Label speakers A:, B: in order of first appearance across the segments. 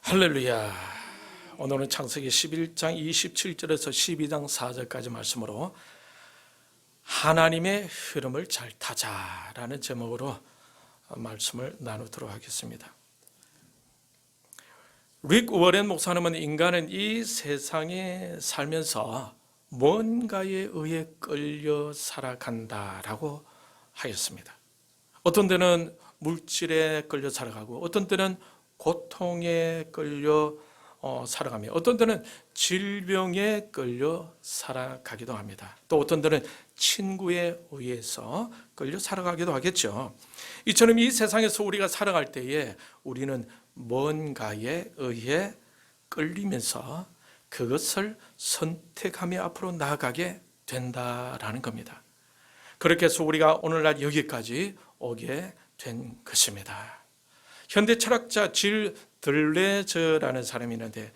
A: 할렐루야. 오늘은 창세기 11장 27절에서 12장 4절까지 말씀으로 하나님의 흐름을 잘 타자라는 제목으로 말씀을 나누도록 하겠습니다. 릭 워렌 목사님은 인간은 이 세상에 살면서 뭔가에 의해 끌려 살아간다라고 하였습니다. 어떤 때는 물질에 끌려 살아가고, 어떤 때는 고통에 끌려 살아가며, 어떤 때는 질병에 끌려 살아가기도 합니다. 또 어떤 때는 친구에 의해서 끌려 살아가기도 하겠죠. 이처럼 이 세상에서 우리가 살아갈 때에 우리는 뭔가에 의해 끌리면서 그것을 선택하며 앞으로 나아가게 된다라는 겁니다. 그렇게 해서 우리가 오늘날 여기까지 오게 된 것입니다. 현대 철학자 질 들레저라는 사람이 있는데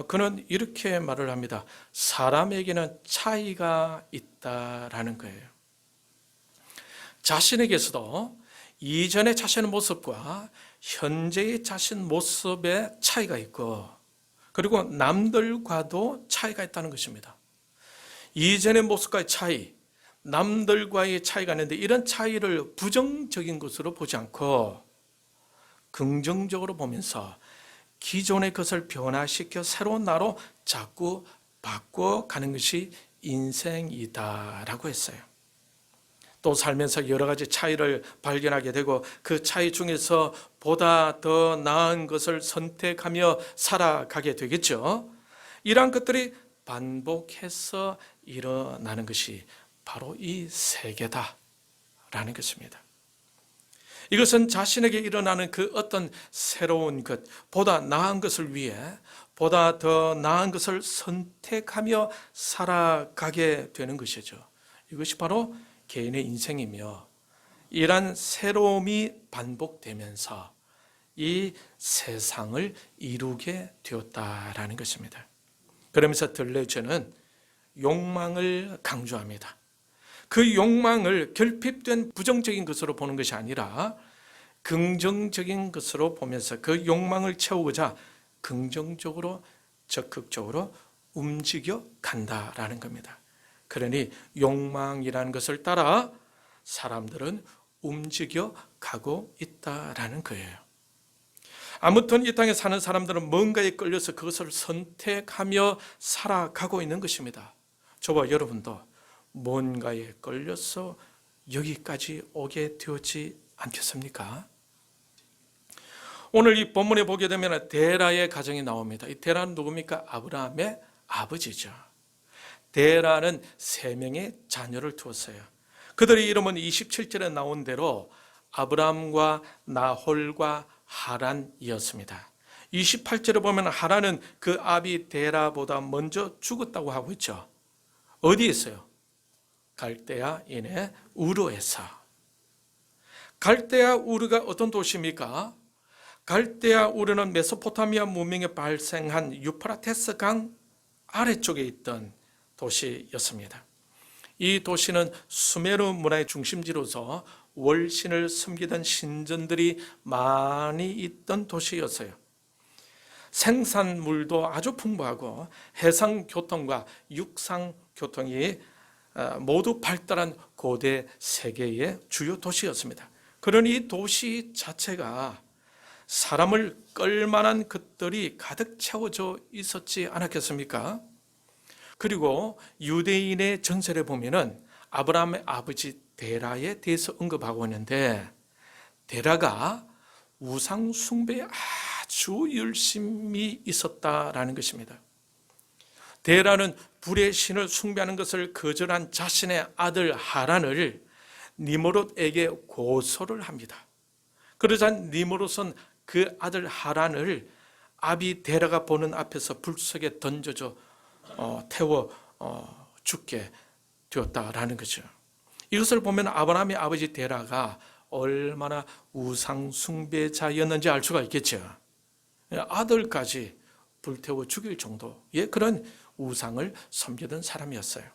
A: 그는 이렇게 말을 합니다. 사람에게는 차이가 있다라는 거예요. 자신에게서도 이전의 자신의 모습과 현재의 자신 모습에 차이가 있고, 그리고 남들과도 차이가 있다는 것입니다. 이전의 모습과의 차이, 남들과의 차이가 있는데 이런 차이를 부정적인 것으로 보지 않고 긍정적으로 보면서 기존의 것을 변화시켜 새로운 나로 자꾸 바꿔가는 것이 인생이다라고 했어요. 또 살면서 여러 가지 차이를 발견하게 되고 그 차이 중에서 보다 더 나은 것을 선택하며 살아가게 되겠죠. 이러한 것들이 반복해서 일어나는 것이 바로 이 세계다라는 것입니다. 이것은 자신에게 일어나는 그 어떤 새로운 것, 보다 나은 것을 위해 보다 더 나은 것을 선택하며 살아가게 되는 것이죠. 이것이 바로 개인의 인생이며, 이러한 새로움이 반복되면서 이 세상을 이루게 되었다라는 것입니다. 그러면서 들레저는 욕망을 강조합니다. 그 욕망을 결핍된 부정적인 것으로 보는 것이 아니라 긍정적인 것으로 보면서 그 욕망을 채우고자 긍정적으로 적극적으로 움직여 간다라는 겁니다. 그러니 욕망이라는 것을 따라 사람들은 움직여 가고 있다라는 거예요. 아무튼 이 땅에 사는 사람들은 뭔가에 끌려서 그것을 선택하며 살아가고 있는 것입니다. 저와 여러분도 뭔가에 끌려서 여기까지 오게 되었지 않겠습니까? 오늘 이 본문에 보게 되면 데라의 가정이 나옵니다. 이 데라는 누굽니까? 아브라함의 아버지죠. 데라는 3명의 자녀를 두었어요. 그들의 이름은 27절에 나온 대로 아브라함과 나홀과 하란이었습니다. 28절에 보면 하란은 그 아비 데라보다 먼저 죽었다고 하고 있죠. 어디에 있어요? 갈대아인의 우르에서. 갈대아 우르가 어떤 도시입니까? 갈대아 우르는 메소포타미아 문명에 발생한 유프라테스 강 아래쪽에 있던 도시였습니다. 이 도시는 수메르 문화의 중심지로서 월신을 섬기던 신전들이 많이 있던 도시였어요. 생산물도 아주 풍부하고 해상교통과 육상교통이 모두 발달한 고대 세계의 주요 도시였습니다. 그러니 이 도시 자체가 사람을 끌만한 것들이 가득 채워져 있었지 않았겠습니까? 그리고 유대인의 전설에 보면은 아브라함의 아버지 데라에 대해서 언급하고 있는데, 데라가 우상 숭배에 아주 열심히 있었다라는 것입니다. 데라는 불의 신을 숭배하는 것을 거절한 자신의 아들 하란을 니므롯에게 고소를 합니다. 그러자 니므롯은 그 아들 하란을 아비 데라가 보는 앞에서 불 속에 던져져 태워 죽게 되었다라는 거죠. 이것을 보면 아브라함의 아버지 데라가 얼마나 우상 숭배자였는지 알 수가 있겠죠. 아들까지 불태워 죽일 정도의 그런 우상을 섬기던 사람이었어요.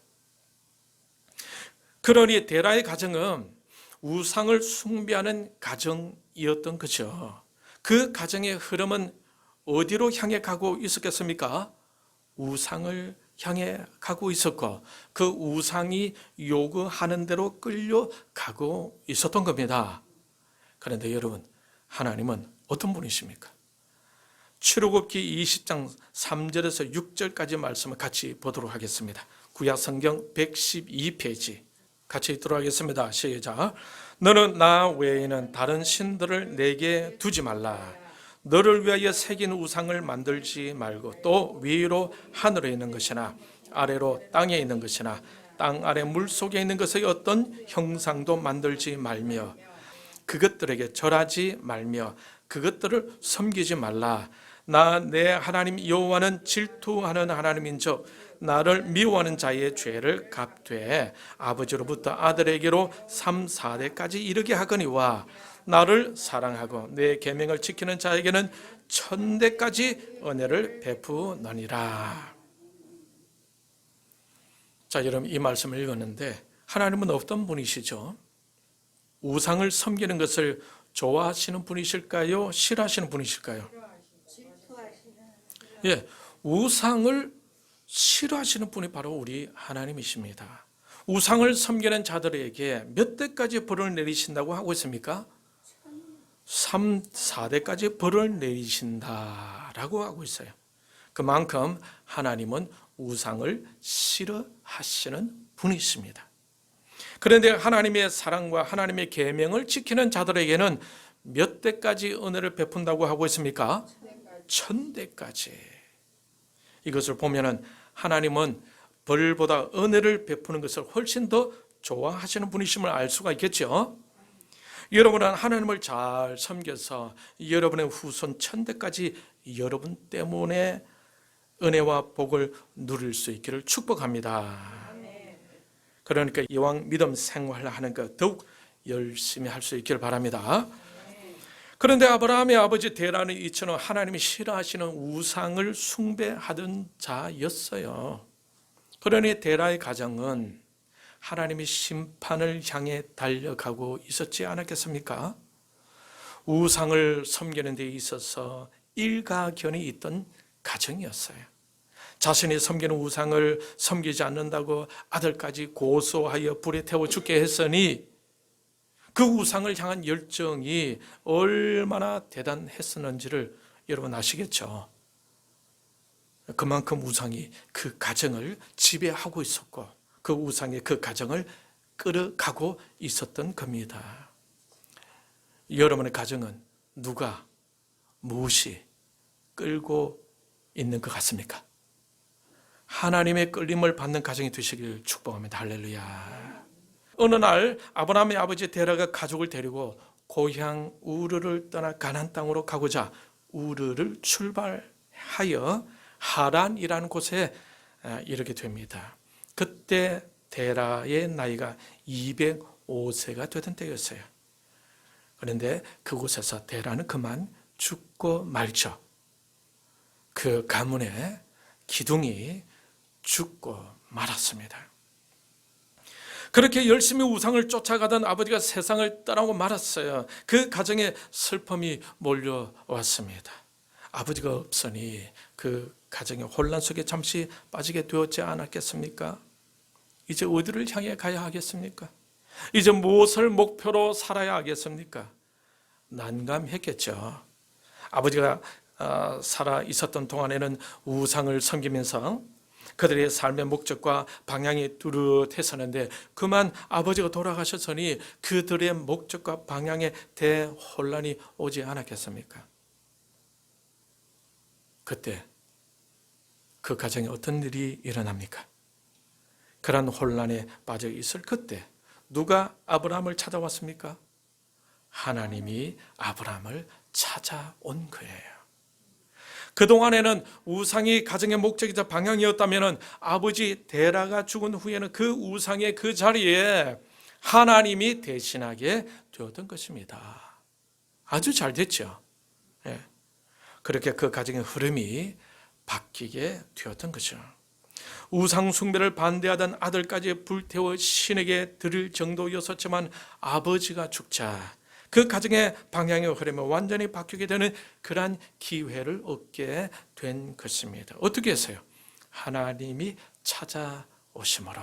A: 그러니 데라의 가정은 우상을 숭배하는 가정이었던 거죠. 그 가정의 흐름은 어디로 향해 가고 있었겠습니까? 우상을 향해 가고 있었고 그 우상이 요구하는 대로 끌려가고 있었던 겁니다. 그런데 여러분, 하나님은 어떤 분이십니까? 출애굽기 20장 3절에서 6절까지 말씀을 같이 보도록 하겠습니다. 구약 성경 112페이지 같이 읽도록 하겠습니다. 시작. 너는 나 외에는 다른 신들을 내게 두지 말라. 너를 위하여 새긴 우상을 만들지 말고 또 위로 하늘에 있는 것이나 아래로 땅에 있는 것이나 땅 아래 물속에 있는 것의 어떤 형상도 만들지 말며 그것들에게 절하지 말며 그것들을 섬기지 말라. 나 내 하나님 여호와는 질투하는 하나님인즉 나를 미워하는 자의 죄를 갚되 아버지로부터 아들에게로 3, 4대까지 이르게 하거니와 나를 사랑하고 내 계명을 지키는 자에게는 1000대까지 은혜를 베푸느니라. 자, 여러분, 이 말씀을 읽었는데 하나님은 어떤 분이시죠? 우상을 섬기는 것을 좋아하시는 분이실까요? 싫어하시는 분이실까요? 예, 우상을 싫어하시는 분이 바로 우리 하나님이십니다. 우상을 섬기는 자들에게 몇 대까지 벌을 내리신다고 하고 있습니까? 3, 4대까지 벌을 내리신다라고 하고 있어요. 그만큼 하나님은 우상을 싫어하시는 분이십니다. 그런데 하나님의 사랑과 하나님의 계명을 지키는 자들에게는 몇 대까지 은혜를 베푼다고 하고 있습니까? 1000대까지. 이것을 보면은 하나님은 벌보다 은혜를 베푸는 것을 훨씬 더 좋아하시는 분이심을 알 수가 있겠죠. 여러분은 하나님을 잘 섬겨서 여러분의 후손 1000대까지 여러분 때문에 은혜와 복을 누릴 수 있기를 축복합니다. 그러니까 이왕 믿음 생활하는 것 더욱 열심히 할 수 있기를 바랍니다. 그런데 아브라함의 아버지 데라는 이처럼 하나님이 싫어하시는 우상을 숭배하던 자였어요. 그러니 데라의 가정은 하나님의 심판을 향해 달려가고 있었지 않았겠습니까? 우상을 섬기는 데 있어서 일가견이 있던 가정이었어요. 자신이 섬기는 우상을 섬기지 않는다고 아들까지 고소하여 불에 태워 죽게 했으니 그 우상을 향한 열정이 얼마나 대단했었는지를 여러분 아시겠죠? 그만큼 우상이 그 가정을 지배하고 있었고 그 우상이 그 가정을 끌어가고 있었던 겁니다. 여러분의 가정은 누가 무엇이 끌고 있는 것 같습니까? 하나님의 끌림을 받는 가정이 되시길 축복합니다. 할렐루야. 어느 날 아브라함의 아버지 데라가 가족을 데리고 고향 우르를 떠나 가나안 땅으로 가고자 우르를 출발하여 하란이라는 곳에 이르게 됩니다. 그때 데라의 나이가 205세가 되던 때였어요. 그런데 그곳에서 데라는 그만 죽고 말죠. 그 가문의 기둥이 죽고 말았습니다. 그렇게 열심히 우상을 쫓아가던 아버지가 세상을 떠나고 말았어요. 그 가정에 슬픔이 몰려왔습니다. 아버지가 없으니 그 가정의 혼란 속에 잠시 빠지게 되었지 않았겠습니까? 이제 어디를 향해 가야 하겠습니까? 이제 무엇을 목표로 살아야 하겠습니까? 난감했겠죠. 아버지가 살아 있었던 동안에는 우상을 섬기면서 그들의 삶의 목적과 방향이 뚜렷했었는데 그만 아버지가 돌아가셨으니 그들의 목적과 방향에 대혼란이 오지 않았겠습니까? 그때 그 가정에 어떤 일이 일어납니까? 그런 혼란에 빠져 있을 그때 누가 아브라함을 찾아왔습니까? 하나님이 아브라함을 찾아온 거예요. 그동안에는 우상이 가정의 목적이자 방향이었다면 아버지 데라가 죽은 후에는 그 우상의 그 자리에 하나님이 대신하게 되었던 것입니다. 아주 잘 됐죠. 예. 그렇게 그 가정의 흐름이 바뀌게 되었던 거죠. 우상 숭배를 반대하던 아들까지 불태워 신에게 드릴 정도였었지만 아버지가 죽자 그 가정의 방향의 흐름이 완전히 바뀌게 되는 그러한 기회를 얻게 된 것입니다. 어떻게 했어요? 하나님이 찾아오심으로.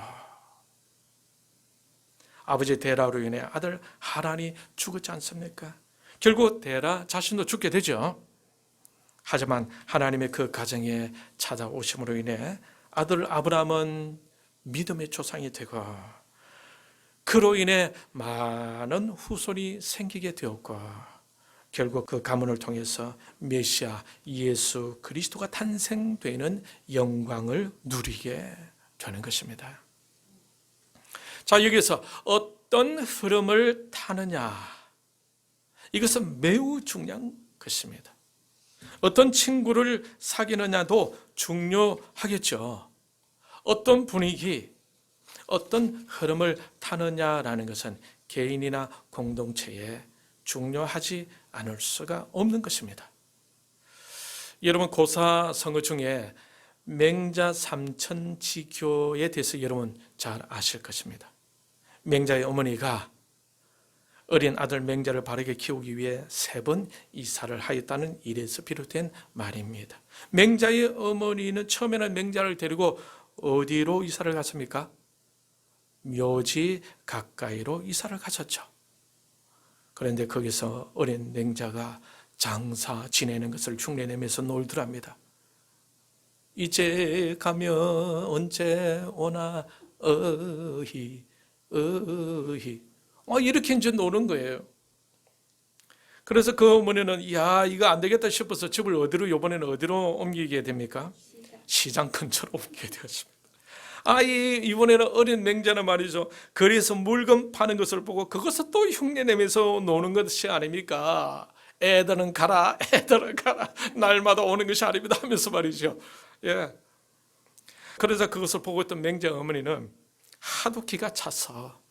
A: 아버지 데라로 인해 아들 하란이 죽었지 않습니까? 결국 데라 자신도 죽게 되죠. 하지만 하나님의 그 가정에 찾아오심으로 인해 아들 아브라함은 믿음의 조상이 되고, 그로 인해 많은 후손이 생기게 되었고, 결국 그 가문을 통해서 메시아 예수 그리스도가 탄생되는 영광을 누리게 되는 것입니다. 자, 여기서 어떤 흐름을 타느냐, 이것은 매우 중요한 것입니다. 어떤 친구를 사귀느냐도 중요하겠죠. 어떤 분위기, 어떤 흐름을 타느냐라는 것은 개인이나 공동체에 중요하지 않을 수가 없는 것입니다. 여러분, 고사성어 중에 맹자 삼천지교에 대해서 여러분 잘 아실 것입니다. 맹자의 어머니가 어린 아들 맹자를 바르게 키우기 위해 3번 이사를 하였다는 일에서 비롯된 말입니다. 맹자의 어머니는 처음에는 맹자를 데리고 어디로 이사를 갔습니까? 묘지 가까이로 이사를 가셨죠. 그런데 거기서 어린 맹자가 장사 지내는 것을 흉내내면서 놀더랍니다. 이제 가면 언제 오나 어히 이렇게 이제 노는 거예요. 그래서 그 어머니는 이거 안 되겠다 싶어서 집을 이번에는 어디로 옮기게 됩니까? 시장 근처로 옮기게 되었습니다. 이번에는 어린 맹자는 말이죠, 거리에서 물건 파는 것을 보고 그것을 또 흉내내면서 노는 것이 아닙니까? 애들은 가라, 날마다 오는 것이 아닙니다 하면서 말이죠. 예. 그래서 그것을 보고 있던 맹자 어머니는 하도 기가 차서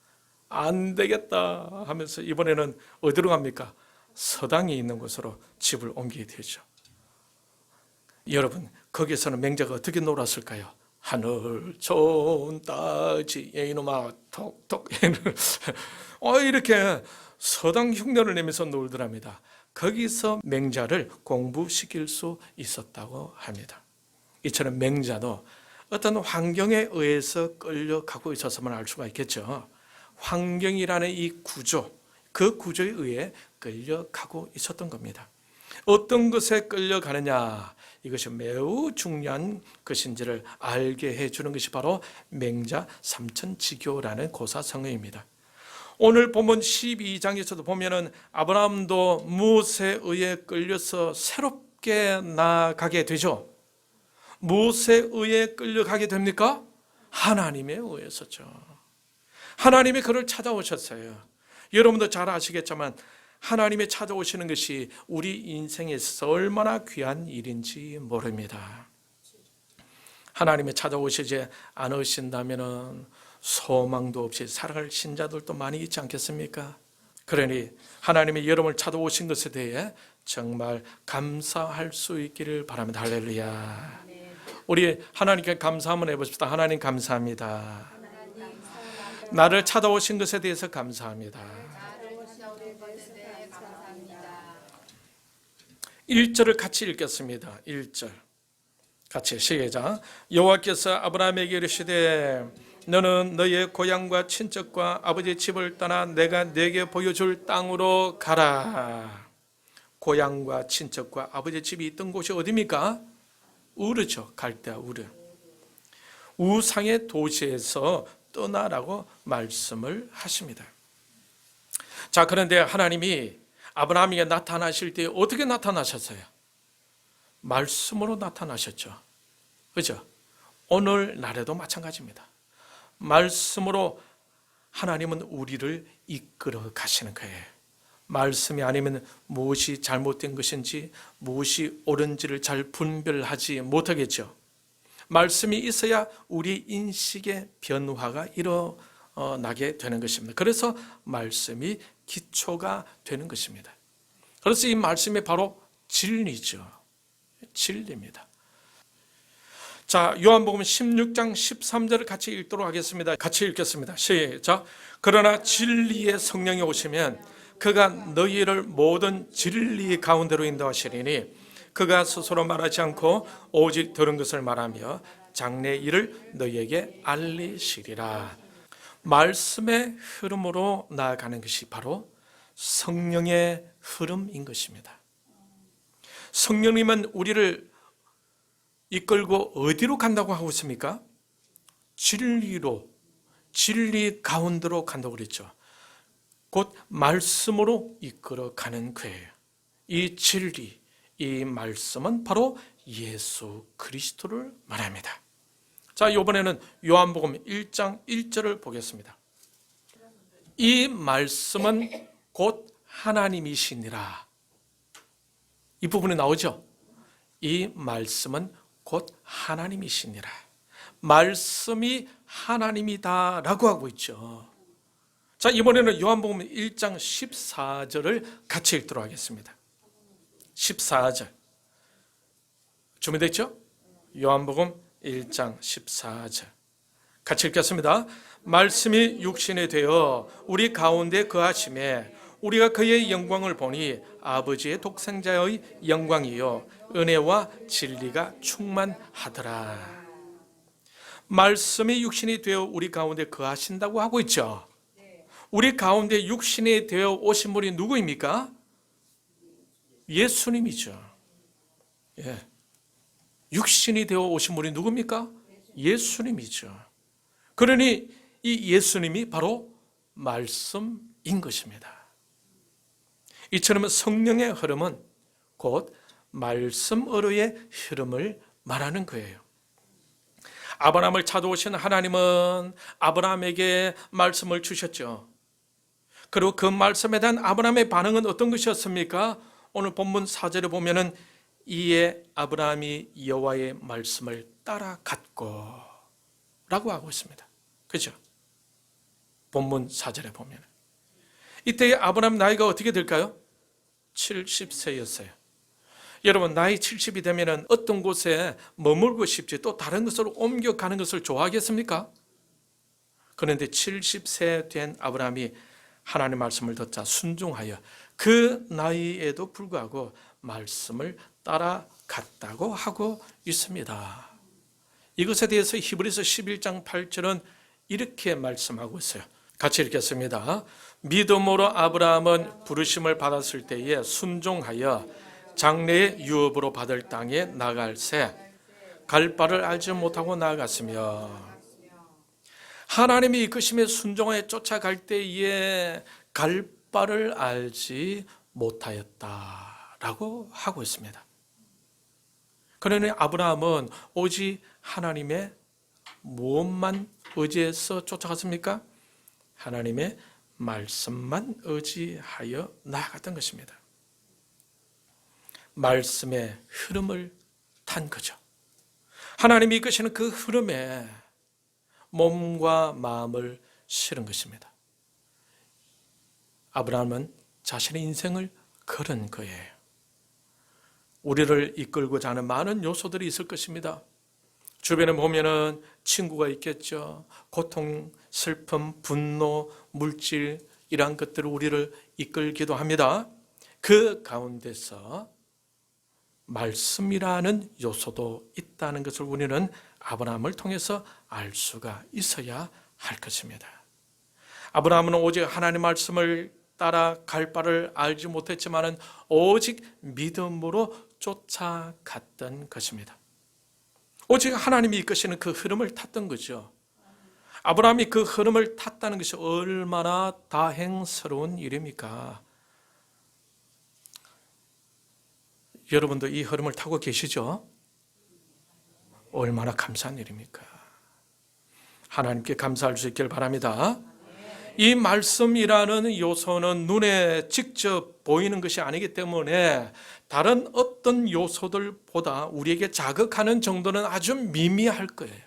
A: 안 되겠다 하면서 이번에는 어디로 갑니까? 서당이 있는 곳으로 집을 옮기게 되죠. 여러분, 거기에서는 맹자가 어떻게 놀았을까요? 하늘 좋은 따지 이놈아 톡톡 이렇게 서당 흉내를 내면서 놀더랍니다. 거기서 맹자를 공부시킬 수 있었다고 합니다. 이처럼 맹자도 어떤 환경에 의해서 끌려가고 있었음을 알 수가 있겠죠. 환경이라는 이 구조, 그 구조에 의해 끌려가고 있었던 겁니다. 어떤 것에 끌려가느냐, 이것이 매우 중요한 것인지를 알게 해주는 것이 바로 맹자 삼천지교라는 고사성어입니다. 오늘 본문 12장에서도 보면은 아브라함도 무엇에 의해 끌려서 새롭게 나가게 되죠. 무엇에 의해 끌려가게 됩니까? 하나님에 의해서죠. 하나님이 그를 찾아오셨어요. 여러분도 잘 아시겠지만 하나님이 찾아오시는 것이 우리 인생에 있어서 얼마나 귀한 일인지 모릅니다. 하나님이 찾아오시지 않으신다면 소망도 없이 살아갈 신자들도 많이 있지 않겠습니까? 그러니 하나님이 여러분을 찾아오신 것에 대해 정말 감사할 수 있기를 바랍니다. 할렐루야. 우리 하나님께 감사 한번 해보십시다. 하나님 감사합니다. 나를 찾아오신 것에 대해서 감사합니다. 1절을 같이 읽겠습니다. 1절 같이 시작. 여호와께서 아브라함에게 이르시되 너는 너의 고향과 친척과 아버지의 집을 떠나 내가 네게 보여줄 땅으로 가라. 고향과 친척과 아버지의 집이 있던 곳이 어디입니까? 우르죠. 갈대아 우르. 우상의 도시에서 떠나라고 말씀을 하십니다. 자, 그런데 하나님이 아브라함에게 나타나실 때 어떻게 나타나셨어요? 말씀으로 나타나셨죠. 그죠? 오늘 날에도 마찬가지입니다. 말씀으로 하나님은 우리를 이끌어 가시는 거예요. 말씀이 아니면 무엇이 잘못된 것인지 무엇이 옳은지를 잘 분별하지 못하겠죠. 말씀이 있어야 우리 인식의 변화가 일어나게 되는 것입니다. 그래서 말씀이 기초가 되는 것입니다. 그래서 이 말씀이 바로 진리죠. 진리입니다. 자, 요한복음 16장 13절을 같이 읽도록 하겠습니다. 같이 읽겠습니다. 시작. 그러나 진리의 성령이 오시면 그가 너희를 모든 진리 가운데로 인도하시리니 그가 스스로 말하지 않고 오직 들은 것을 말하며 장래 일을 너희에게 알리시리라. 말씀의 흐름으로 나아가는 것이 바로 성령의 흐름인 것입니다. 성령님은 우리를 이끌고 어디로 간다고 하고 있습니까? 진리로, 진리 가운데로 간다고 그랬죠. 곧 말씀으로 이끌어 가는 거예요. 이 진리, 이 말씀은 바로 예수 그리스도를 말합니다. 자, 이번에는 요한복음 1장 1절을 보겠습니다. 이 말씀은 곧 하나님이시니라. 이 부분이 나오죠? 이 말씀은 곧 하나님이시니라. 말씀이 하나님이다라고 하고 있죠. 자, 이번에는 요한복음 1장 14절을 같이 읽도록 하겠습니다. 14절. 준비됐죠? 요한복음 1장 14절. 같이 읽겠습니다. 말씀이 육신이 되어 우리 가운데 거하심에 우리가 그의 영광을 보니 아버지의 독생자의 영광이요 은혜와 진리가 충만하더라. 말씀이 육신이 되어 우리 가운데 거하신다고 하고 있죠. 우리 가운데 육신이 되어 오신 분이 누구입니까? 예수님이죠. 예. 육신이 되어 오신 분이 누굽니까? 예수님이죠. 그러니 이 예수님이 바로 말씀인 것입니다. 이처럼 성령의 흐름은 곧 말씀으로의 흐름을 말하는 거예요. 아브라함을 찾아오신 하나님은 아브라함에게 말씀을 주셨죠. 그리고 그 말씀에 대한 아브라함의 반응은 어떤 것이었습니까? 오늘 본문 4절에 보면은 이에 아브라함이 여호와의 말씀을 따라갔고 라고 하고 있습니다. 그죠? 본문 4절에 보면 이때 아브라함 나이가 어떻게 될까요? 70세였어요. 여러분, 나이 70이 되면 어떤 곳에 머물고 싶지 또 다른 곳으로 옮겨가는 것을 좋아하겠습니까? 그런데 70세 된 아브라함이 하나님의 말씀을 듣자 순종하여 그 나이에도 불구하고 말씀을 따라갔다고 하고 있습니다. 이것에 대해서 히브리서 11장 8절은 이렇게 말씀하고 있어요. 같이 읽겠습니다. 믿음으로 아브라함은 부르심을 받았을 때에 순종하여 장래의 유업으로 받을 땅에 나갈새 갈 바를 알지 못하고 나아갔으며 하나님이 이끄심에 순종하여 쫓아갈 때에 갈 바를 알지 못하였다라고 하고 있습니다. 그러니 아브라함은 오직 하나님의 무엇만 의지해서 쫓아갔습니까? 하나님의 말씀만 의지하여 나아갔던 것입니다. 말씀의 흐름을 탄 거죠. 하나님이 이끄시는 그 흐름에 몸과 마음을 실은 것입니다. 아브라함은 자신의 인생을 걸은 거예요. 우리를 이끌고자 하는 많은 요소들이 있을 것입니다. 주변에 보면은 친구가 있겠죠. 고통, 슬픔, 분노, 물질 이러한 것들을 우리를 이끌기도 합니다. 그 가운데서 말씀이라는 요소도 있다는 것을 우리는 아브라함을 통해서 알 수가 있어야 할 것입니다. 아브라함은 오직 하나님의 말씀을 따라 갈 바를 알지 못했지만 오직 믿음으로 쫓아갔던 것입니다. 오직 하나님이 이끄시는 그 흐름을 탔던 거죠. 아브라함이 그 흐름을 탔다는 것이 얼마나 다행스러운 일입니까? 여러분도 이 흐름을 타고 계시죠? 얼마나 감사한 일입니까? 하나님께 감사할 수 있길 바랍니다. 이 말씀이라는 요소는 눈에 직접 보이는 것이 아니기 때문에 다른 어떤 요소들보다 우리에게 자극하는 정도는 아주 미미할 거예요.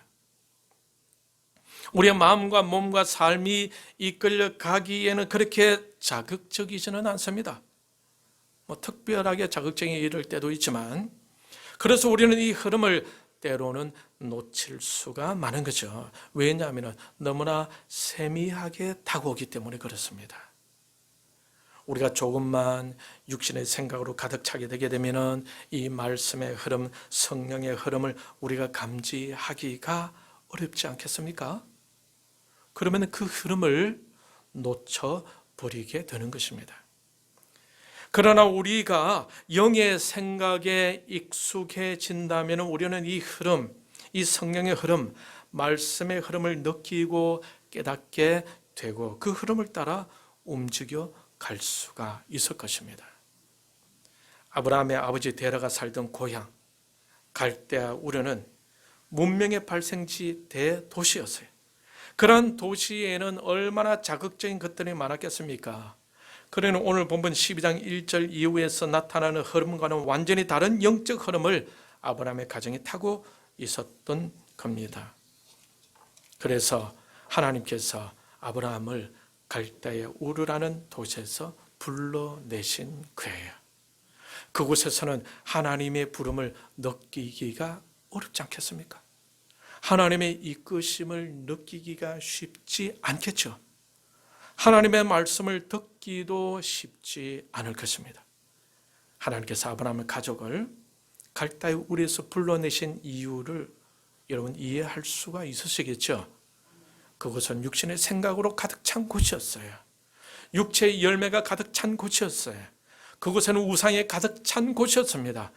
A: 우리의 마음과 몸과 삶이 이끌려 가기에는 그렇게 자극적이지는 않습니다. 특별하게 자극적인 일일 때도 있지만, 그래서 우리는 이 흐름을 때로는 놓칠 수가 많은 거죠. 왜냐하면 너무나 세미하게 다가오기 때문에 그렇습니다. 우리가 조금만 육신의 생각으로 가득 차게 되게 되면은 이 말씀의 흐름, 성령의 흐름을 우리가 감지하기가 어렵지 않겠습니까? 그러면 그 흐름을 놓쳐버리게 되는 것입니다. 그러나 우리가 영의 생각에 익숙해진다면 우리는 이 흐름, 이 성령의 흐름, 말씀의 흐름을 느끼고 깨닫게 되고 그 흐름을 따라 움직여 갈 수가 있을 것입니다. 아브라함의 아버지 데라가 살던 고향 갈대아 우르는 문명의 발생지 대도시였어요. 그런 도시에는 얼마나 자극적인 것들이 많았겠습니까? 그러나 오늘 본문 12장 1절 이후에서 나타나는 흐름과는 완전히 다른 영적 흐름을 아브라함의 가정이 타고 있었던 겁니다. 그래서 하나님께서 아브라함을 갈대아 우르라는 도시에서 불러내신 거예요. 그곳에서는 하나님의 부름을 느끼기가 어렵지 않겠습니까? 하나님의 이끄심을 느끼기가 쉽지 않겠죠. 하나님의 말씀을 듣기도 쉽지 않을 것입니다. 하나님께서 아브라함의 가족을 갈대아 우르에서 불러내신 이유를 여러분 이해할 수가 있으시겠죠? 그곳은 육신의 생각으로 가득 찬 곳이었어요. 육체의 열매가 가득 찬 곳이었어요. 그곳에는 우상이 가득 찬 곳이었습니다.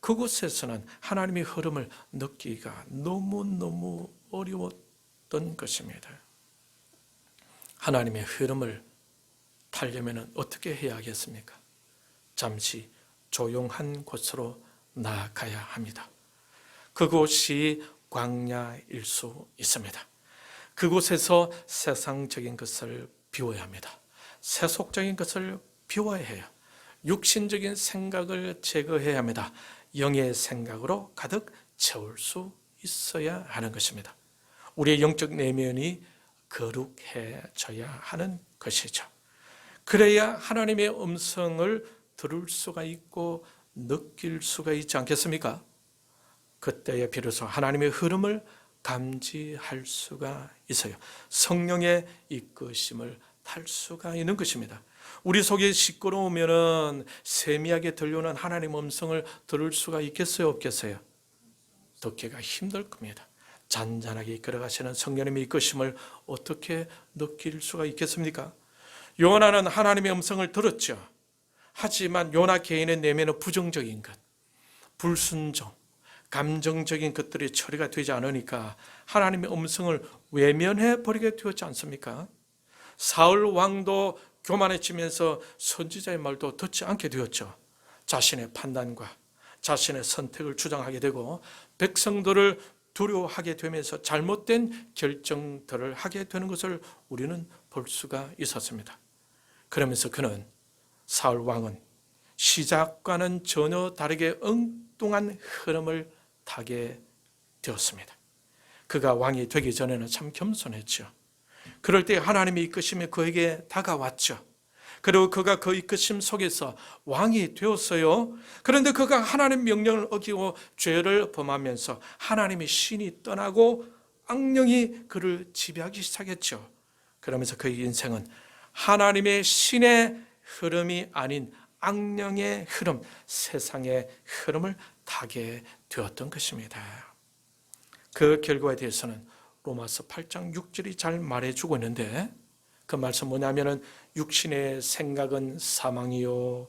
A: 그곳에서는 하나님의 흐름을 느끼기가 너무너무 어려웠던 것입니다. 하나님의 흐름을 타려면 어떻게 해야 하겠습니까? 잠시 조용한 곳으로 나아가야 합니다. 그곳이 광야일 수 있습니다. 그곳에서 세상적인 것을 비워야 합니다. 세속적인 것을 비워야 해요. 육신적인 생각을 제거해야 합니다. 영의 생각으로 가득 채울 수 있어야 하는 것입니다. 우리의 영적 내면이 거룩해져야 하는 것이죠. 그래야 하나님의 음성을 들을 수가 있고 느낄 수가 있지 않겠습니까? 그때에 비로소 하나님의 흐름을 감지할 수가 있어요. 성령의 이끄심을 탈 수가 있는 것입니다. 우리 속에 시끄러우면 세미하게 들려오는 하나님의 음성을 들을 수가 있겠어요, 없겠어요? 듣기가 힘들 겁니다. 잔잔하게 이끌어가시는 성령님의 이끄심을 어떻게 느낄 수가 있겠습니까? 요나는 하나님의 음성을 들었죠. 하지만 요나 개인의 내면은 부정적인 것, 불순종, 감정적인 것들이 처리가 되지 않으니까 하나님의 음성을 외면해 버리게 되었지 않습니까? 사울 왕도 교만해지면서 선지자의 말도 듣지 않게 되었죠. 자신의 판단과 자신의 선택을 주장하게 되고 백성들을 두려워하게 되면서 잘못된 결정들을 하게 되는 것을 우리는 볼 수가 있었습니다. 그러면서 그는 사울 왕은 시작과는 전혀 다르게 엉뚱한 흐름을 타게 되었습니다. 그가 왕이 되기 전에는 참 겸손했죠. 그럴 때 하나님의 이끄심이 그에게 다가왔죠. 그리고 그가 그 이끄심 속에서 왕이 되었어요. 그런데 그가 하나님 명령을 어기고 죄를 범하면서 하나님의 신이 떠나고 악령이 그를 지배하기 시작했죠. 그러면서 그의 인생은 하나님의 신의 흐름이 아닌 악령의 흐름, 세상의 흐름을 타게 되었던 것입니다. 그 결과에 대해서는 로마서 8장 6절이 잘 말해주고 있는데 그 말씀 뭐냐면은 육신의 생각은 사망이요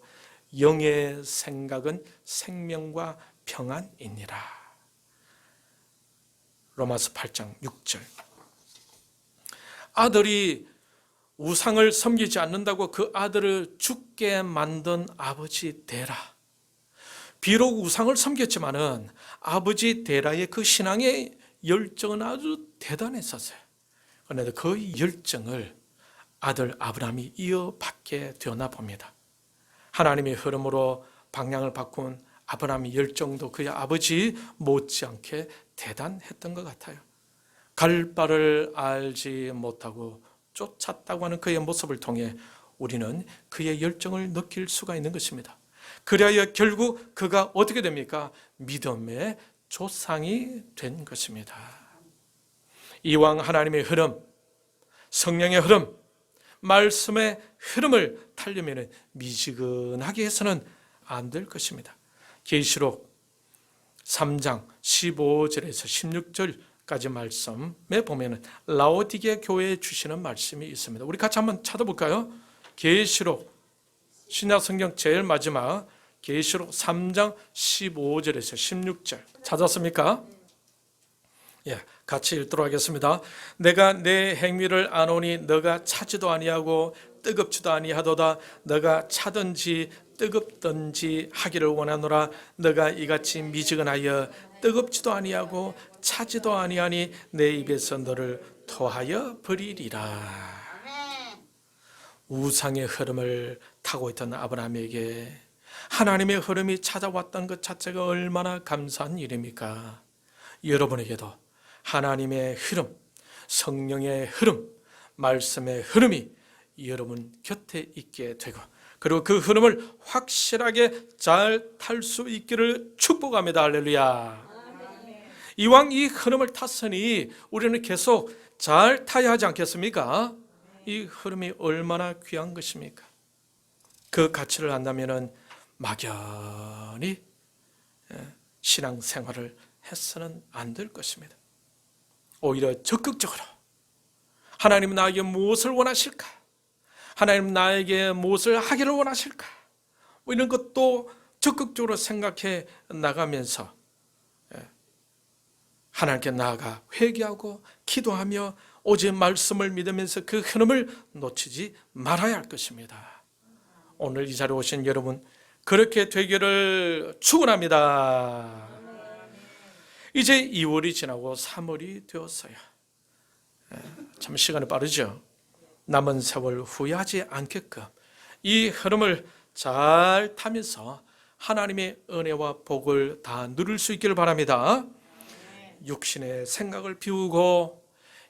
A: 영의 생각은 생명과 평안이니라. 로마서 8장 6절. 아들이 우상을 섬기지 않는다고 그 아들을 죽게 만든 아버지 데라. 비록 우상을 섬겼지만은 아버지 데라의 그 신앙의 열정은 아주 대단했었어요. 그런데 그 열정을 아들 아브라함이 이어받게 되었나 봅니다. 하나님의 흐름으로 방향을 바꾼 아브라함의 열정도 그의 아버지 못지않게 대단했던 것 같아요. 갈 바를 알지 못하고 쫓았다고 하는 그의 모습을 통해 우리는 그의 열정을 느낄 수가 있는 것입니다. 그래야 결국 그가 어떻게 됩니까? 믿음의 조상이 된 것입니다. 이왕 하나님의 흐름, 성령의 흐름, 말씀의 흐름을 타려면 미지근하게 해서는 안 될 것입니다. 계시록 3장 15절에서 16절까지 말씀에 보면 라오디게 교회에 주시는 말씀이 있습니다. 우리 같이 한번 찾아볼까요? 계시록 신약성경 제일 마지막 계시록 3장 15절에서 16절 찾았습니까? 예, 같이 읽도록 하겠습니다. 내가 내 행위를 아노니 너가 차지도 아니하고 뜨겁지도 아니하도다. 너가 차든지 뜨겁든지 하기를 원하노라. 너가 이같이 미지근하여 뜨겁지도 아니하고 차지도 아니하니 내 입에서 너를 토하여 버리리라. 우상의 흐름을 타고 있던 아브라함에게 하나님의 흐름이 찾아왔던 것 자체가 얼마나 감사한 일입니까? 여러분에게도 하나님의 흐름, 성령의 흐름, 말씀의 흐름이 여러분 곁에 있게 되고, 그리고 그 흐름을 확실하게 잘 탈 수 있기를 축복합니다. 할렐루야. 이왕 이 흐름을 탔으니 우리는 계속 잘 타야 하지 않겠습니까? 이 흐름이 얼마나 귀한 것입니까? 그 가치를 안다면 막연히 신앙생활을 해서는 안 될 것입니다. 오히려 적극적으로 하나님 나에게 무엇을 원하실까? 하나님 나에게 무엇을 하기를 원하실까? 이런 것도 적극적으로 생각해 나가면서 하나님께 나아가 회개하고 기도하며 오직 말씀을 믿으면서 그 흐름을 놓치지 말아야 할 것입니다. 오늘 이 자리에 오신 여러분 그렇게 되기를 축원합니다. 이제 2월이 지나고 3월이 되었어요. 참 시간이 빠르죠. 남은 세월 후회하지 않게끔 이 흐름을 잘 타면서 하나님의 은혜와 복을 다 누릴 수 있기를 바랍니다. 육신의 생각을 비우고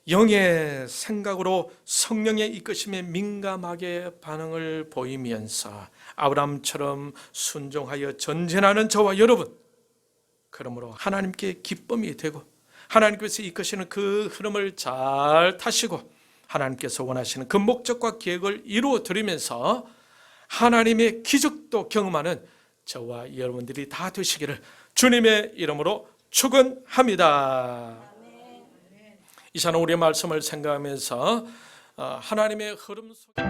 A: 영의 생각으로 성령의 이끄심에 민감하게 반응을 보이면서 아브라함처럼 순종하여 전진하는 저와 여러분, 그러므로 하나님께 기쁨이 되고 하나님께서 이끄시는 그 흐름을 잘 타시고 하나님께서 원하시는 그 목적과 계획을 이루어 드리면서 하나님의 기적도 경험하는 저와 여러분들이 다 되시기를 주님의 이름으로 축원합니다. 이 시간 우리의 말씀을 생각하면서 하나님의 흐름 속에